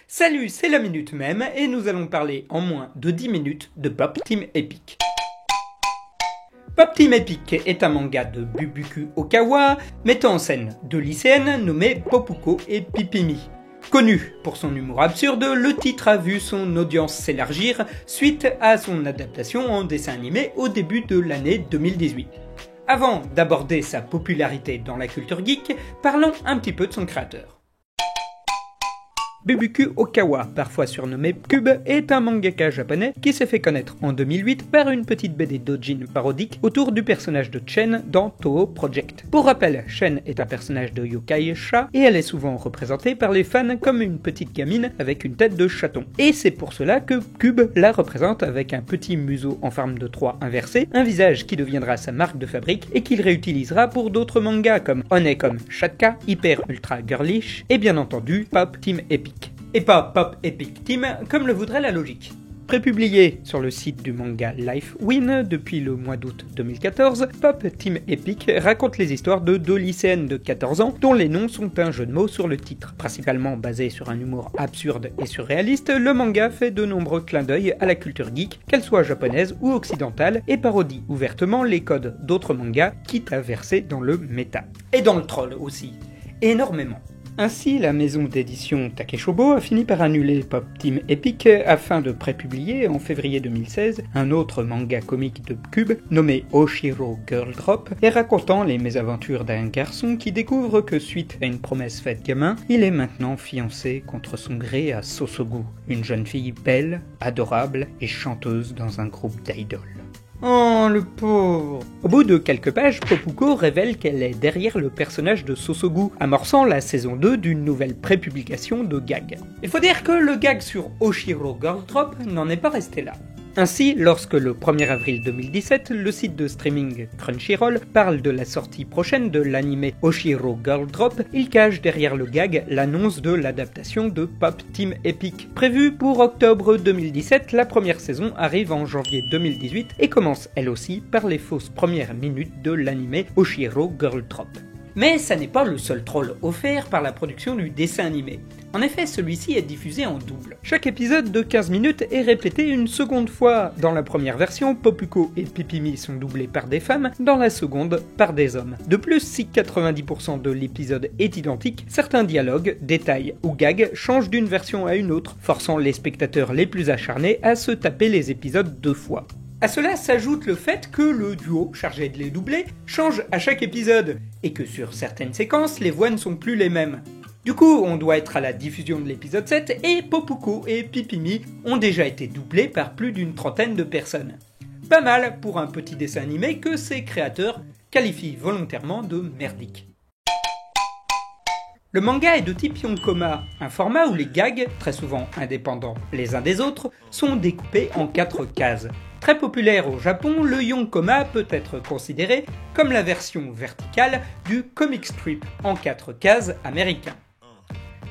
Salut, c'est la minute même et nous allons parler en moins de 10 minutes de Pop Team Epic. Pop Team Epic est un manga de Bubuku Okawa mettant en scène deux lycéennes nommées Popuko et Pipimi. Connu pour son humour absurde, le titre a vu son audience s'élargir suite à son adaptation en dessin animé au début de l'année 2018. Avant d'aborder sa popularité dans la culture geek, parlons un petit peu de son créateur. Bubuku Okawa, parfois surnommé Cube, est un mangaka japonais qui s'est fait connaître en 2008 par une petite BD d'Ojin parodique autour du personnage de Chen dans Toho Project. Pour rappel, Chen est un personnage de Yokai Chat et elle est souvent représentée par les fans comme une petite gamine avec une tête de chaton. Et c'est pour cela que Cube la représente avec un petit museau en forme de 3 inversé, un visage qui deviendra sa marque de fabrique et qu'il réutilisera pour d'autres mangas comme Honeycomb Shatka, Hyper Ultra Girlish et bien entendu Pop Team Epic. Et pas Pop Epic Team comme le voudrait la logique. Prépublié sur le site du manga Lifewin depuis le mois d'août 2014, Pop Team Epic raconte les histoires de deux lycéennes de 14 ans dont les noms sont un jeu de mots sur le titre. Principalement basé sur un humour absurde et surréaliste, le manga fait de nombreux clins d'œil à la culture geek, qu'elle soit japonaise ou occidentale, et parodie ouvertement les codes d'autres mangas, quitte à verser dans le méta. Et dans le troll aussi. Énormément. Ainsi, la maison d'édition Takeshobo a fini par annuler Pop Team Epic afin de prépublier en février 2016 un autre manga comique de Cube nommé Oshiro Girl Drop et racontant les mésaventures d'un garçon qui découvre que suite à une promesse faite gamin, il est maintenant fiancé contre son gré à Sosogu, une jeune fille belle, adorable et chanteuse dans un groupe d'idoles. Oh, le pauvre. Au bout de quelques pages, Popuko révèle qu'elle est derrière le personnage de Sosogu, amorçant la saison 2 d'une nouvelle prépublication de gag. Il faut dire que le gag sur Oshiro Girl Drop n'en est pas resté là. Ainsi, lorsque le 1er avril 2017, le site de streaming Crunchyroll parle de la sortie prochaine de l'anime Oshiro Girl Drop, il cache derrière le gag l'annonce de l'adaptation de Pop Team Epic. Prévue pour octobre 2017, la première saison arrive en janvier 2018 et commence elle aussi par les fausses premières minutes de l'anime Oshiro Girl Drop. Mais ça n'est pas le seul troll offert par la production du dessin animé. En effet, celui-ci est diffusé en double. Chaque épisode de 15 minutes est répété une seconde fois. Dans la première version, Popuko et Pipimi sont doublés par des femmes, dans la seconde, par des hommes. De plus, si 90% de l'épisode est identique, certains dialogues, détails ou gags changent d'une version à une autre, forçant les spectateurs les plus acharnés à se taper les épisodes 2 fois. À cela s'ajoute le fait que le duo chargé de les doubler change à chaque épisode, et que sur certaines séquences, les voix ne sont plus les mêmes. Du coup, on doit être à la diffusion de l'épisode 7, et Popuko et Pipimi ont déjà été doublés par plus d'une trentaine de personnes. Pas mal pour un petit dessin animé que ses créateurs qualifient volontairement de merdique. Le manga est de type Yonkoma, un format où les gags, très souvent indépendants les uns des autres, sont découpés en 4 cases. Très populaire au Japon, le Yonkoma peut être considéré comme la version verticale du comic strip en 4 cases américain.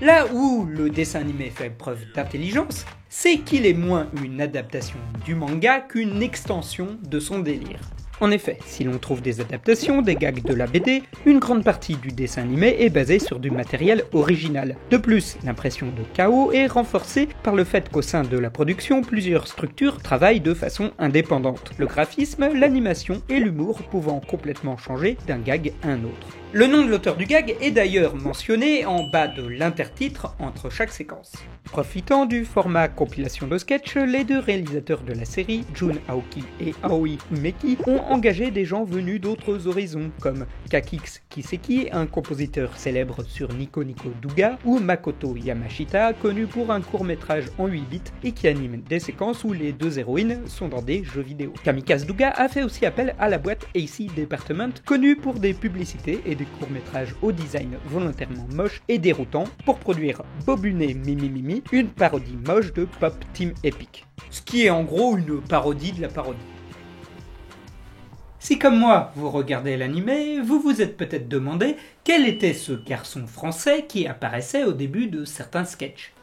Là où le dessin animé fait preuve d'intelligence, c'est qu'il est moins une adaptation du manga qu'une extension de son délire. En effet, si l'on trouve des adaptations, des gags de la BD, une grande partie du dessin animé est basée sur du matériel original. De plus, l'impression de chaos est renforcée par le fait qu'au sein de la production, plusieurs structures travaillent de façon indépendante. Le graphisme, l'animation et l'humour pouvant complètement changer d'un gag à un autre. Le nom de l'auteur du gag est d'ailleurs mentionné en bas de l'intertitre entre chaque séquence. Profitant du format compilation de sketch, les deux réalisateurs de la série, Jun Aoki et Aoi Umeki, ont engagé des gens venus d'autres horizons, comme Kakix Kiseki, un compositeur célèbre sur Nico Nico Douga, ou Makoto Yamashita, connu pour un court-métrage en 8 bits et qui anime des séquences où les deux héroïnes sont dans des jeux vidéo. Kamikaze Douga a fait aussi appel à la boîte AC Department, connue pour des publicités et des courts-métrages au design volontairement moche et déroutant, pour produire Bobuné Mimi Mimi, une parodie moche de Pop Team Epic. Ce qui est en gros une parodie de la parodie. Si comme moi, vous regardez l'animé, vous vous êtes peut-être demandé quel était ce garçon français qui apparaissait au début de certains sketchs.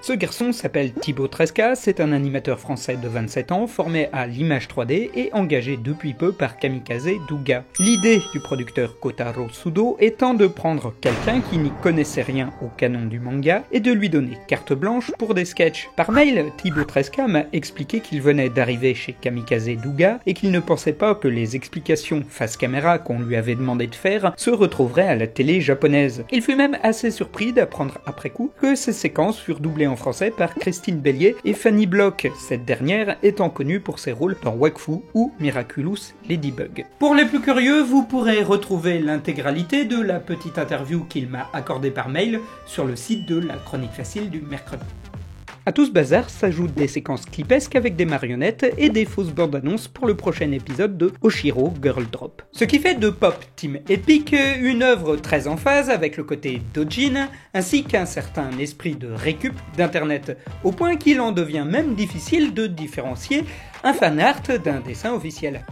Ce garçon s'appelle Thibaut Tresca, c'est un animateur français de 27 ans, formé à l'image 3D et engagé depuis peu par Kamikaze Douga. L'idée du producteur Kotaro Sudo étant de prendre quelqu'un qui n'y connaissait rien au canon du manga et de lui donner carte blanche pour des sketchs. Par mail, Thibaut Tresca m'a expliqué qu'il venait d'arriver chez Kamikaze Douga et qu'il ne pensait pas que les explications face caméra qu'on lui avait demandé de faire se retrouveraient à la télé japonaise. Il fut même assez surpris d'apprendre après coup que ces séquences furent doublées en français par Christine Bellier et Fanny Bloch, cette dernière étant connue pour ses rôles dans Wakfu ou Miraculous Ladybug. Pour les plus curieux, vous pourrez retrouver l'intégralité de la petite interview qu'il m'a accordée par mail sur le site de la Chronique Facile du mercredi. À tout ce bazar s'ajoutent des séquences clipesques avec des marionnettes et des fausses bandes annonces pour le prochain épisode de Oshiro Girl Drop. Ce qui fait de Pop Team Epic une œuvre très en phase avec le côté doujin, ainsi qu'un certain esprit de récup d'internet, au point qu'il en devient même difficile de différencier un fan art d'un dessin officiel.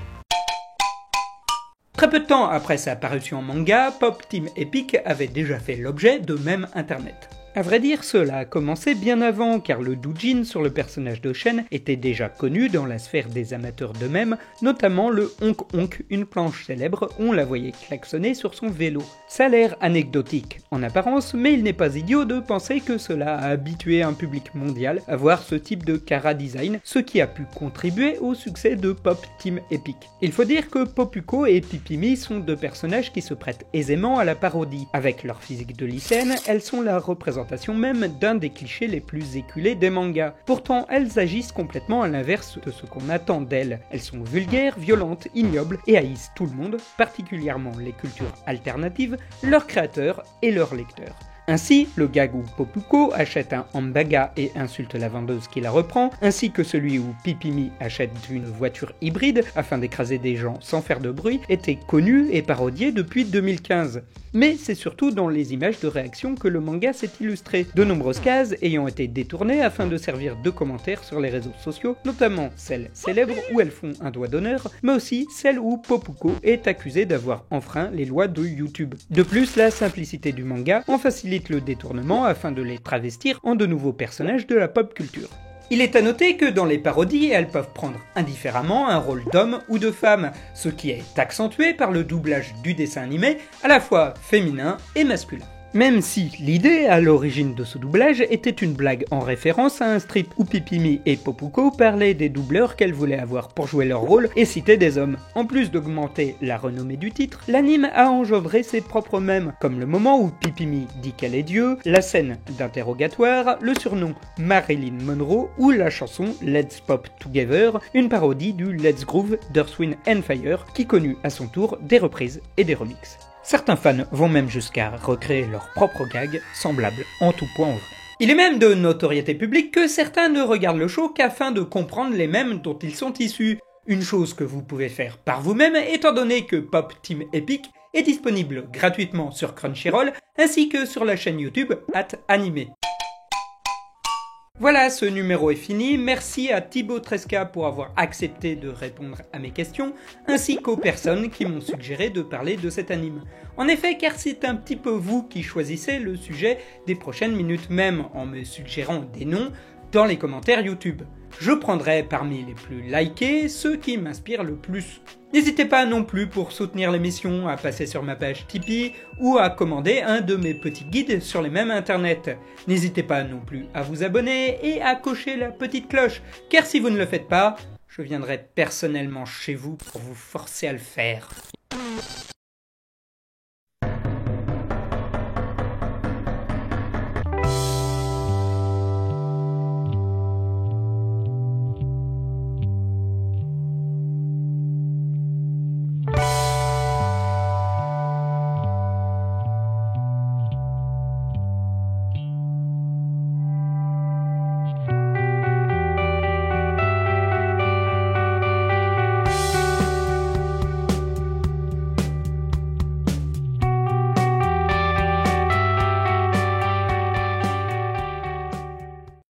Très peu de temps après sa parution en manga, Pop Team Epic avait déjà fait l'objet de mèmes internet. À vrai dire, cela a commencé bien avant, car le doujin sur le personnage de Shen était déjà connu dans la sphère des amateurs de mèmes, notamment le Honk Honk, une planche célèbre où on la voyait klaxonner sur son vélo. Ça a l'air anecdotique en apparence, mais il n'est pas idiot de penser que cela a habitué un public mondial à voir ce type de chara design, ce qui a pu contribuer au succès de Pop Team Epic. Il faut dire que Popuko et Pipimi sont deux personnages qui se prêtent aisément à la parodie. Avec leur physique de lycéenne, elles sont la représentation même d'un des clichés les plus éculés des mangas. Pourtant, elles agissent complètement à l'inverse de ce qu'on attend d'elles. Elles sont vulgaires, violentes, ignobles et haïssent tout le monde, particulièrement les cultures alternatives, leurs créateurs et leurs lecteurs. Ainsi, le gag où Popuko achète un hambaga et insulte la vendeuse qui la reprend, ainsi que celui où Pipimi achète une voiture hybride afin d'écraser des gens sans faire de bruit, était connu et parodié depuis 2015. Mais c'est surtout dans les images de réaction que le manga s'est illustré, de nombreuses cases ayant été détournées afin de servir de commentaires sur les réseaux sociaux, notamment celles célèbres où elles font un doigt d'honneur, mais aussi celles où Popuko est accusé d'avoir enfreint les lois de YouTube. De plus, la simplicité du manga en facilite le détournement afin de les travestir en de nouveaux personnages de la pop culture. Il est à noter que dans les parodies, elles peuvent prendre indifféremment un rôle d'homme ou de femme, ce qui est accentué par le doublage du dessin animé, à la fois féminin et masculin. Même si l'idée à l'origine de ce doublage était une blague en référence à un strip où Pipimi et Popuko parlaient des doubleurs qu'elles voulaient avoir pour jouer leur rôle et citaient des hommes. En plus d'augmenter la renommée du titre, l'anime a engendré ses propres mèmes, comme le moment où Pipimi dit qu'elle est Dieu, la scène d'interrogatoire, le surnom Marilyn Monroe ou la chanson Let's Pop Together, une parodie du Let's Groove d'Earth, Wind & Fire qui connut à son tour des reprises et des remixes. Certains fans vont même jusqu'à recréer leur propre gag, semblable en tout point au vrai. Il est même de notoriété publique que certains ne regardent le show qu'afin de comprendre les mèmes dont ils sont issus. Une chose que vous pouvez faire par vous-même étant donné que Pop Team Epic est disponible gratuitement sur Crunchyroll ainsi que sur la chaîne YouTube @animé. Voilà, ce numéro est fini. Merci à Thibaut Tresca pour avoir accepté de répondre à mes questions, ainsi qu'aux personnes qui m'ont suggéré de parler de cet anime. En effet, car c'est un petit peu vous qui choisissez le sujet des prochaines minutes même, en me suggérant des noms dans les commentaires YouTube. Je prendrai parmi les plus likés ceux qui m'inspirent le plus. N'hésitez pas non plus pour soutenir l'émission à passer sur ma page Tipeee ou à commander un de mes petits guides sur les mêmes internet. N'hésitez pas non plus à vous abonner et à cocher la petite cloche, car si vous ne le faites pas, je viendrai personnellement chez vous pour vous forcer à le faire.